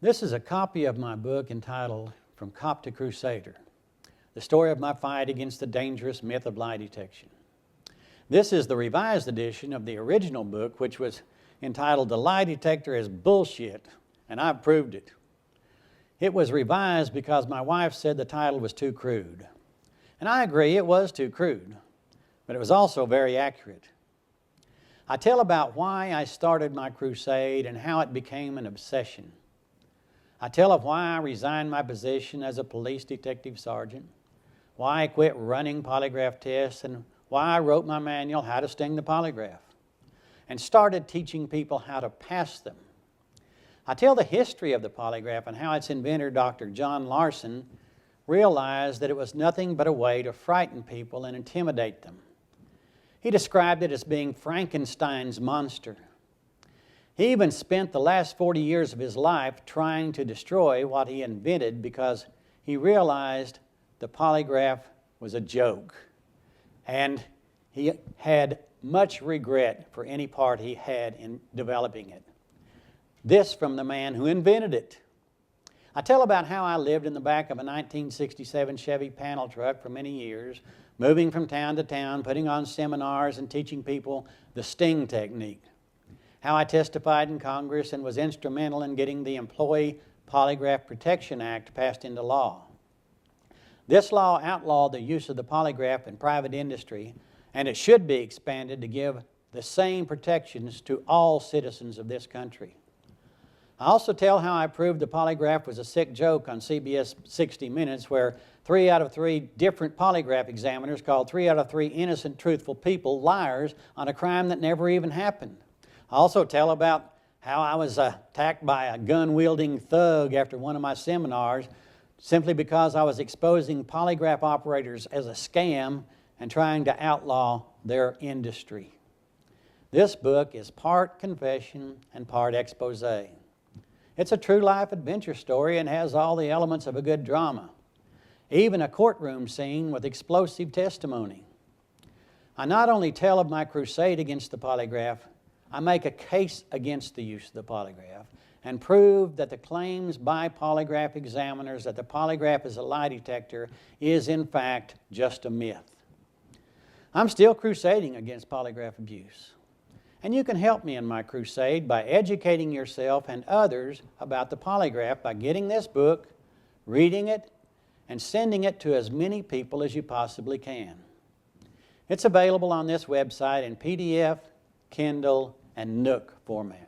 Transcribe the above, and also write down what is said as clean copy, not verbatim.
This is a copy of my book entitled From Cop to Crusader, the story of my fight against the dangerous myth of lie detection. This is the revised edition of the original book, which was entitled The Lie Detector is Bullshit, and I've proved it. It was revised because my wife said the title was too crude. And I agree, it was too crude, but it was also very accurate. I tell about why I started my crusade and how it became an obsession. I tell of why I resigned my position as a police detective sergeant, why I quit running polygraph tests, and why I wrote my manual, How to Sting the Polygraph, and started teaching people how to pass them. I tell the history of the polygraph and how its inventor, Dr. John Larson, realized that it was nothing but a way to frighten people and intimidate them. He described it as being Frankenstein's monster. He even spent the last 40 years of his life trying to destroy what he invented because he realized the polygraph was a joke. And he had much regret for any part he had in developing it. This from the man who invented it. I tell about how I lived in the back of a 1967 Chevy panel truck for many years, moving from town to town, putting on seminars and teaching people the sting technique. How I testified in Congress and was instrumental in getting the Employee Polygraph Protection Act passed into law. This law outlawed the use of the polygraph in private industry, and it should be expanded to give the same protections to all citizens of this country. I also tell how I proved the polygraph was a sick joke on CBS 60 Minutes, where 3 out of 3 different polygraph examiners called 3 out of 3 innocent, truthful people liars on a crime that never even happened. I also tell about how I was attacked by a gun-wielding thug after one of my seminars simply because I was exposing polygraph operators as a scam and trying to outlaw their industry. This book is part confession and part expose. It's a true life adventure story and has all the elements of a good drama, even a courtroom scene with explosive testimony. I not only tell of my crusade against the polygraph, I make a case against the use of the polygraph and prove that the claims by polygraph examiners that the polygraph is a lie detector is in fact just a myth. I'm still crusading against polygraph abuse. And you can help me in my crusade by educating yourself and others about the polygraph by getting this book, reading it, and sending it to as many people as you possibly can. It's available on this website in PDF, Kindle, and Nook format.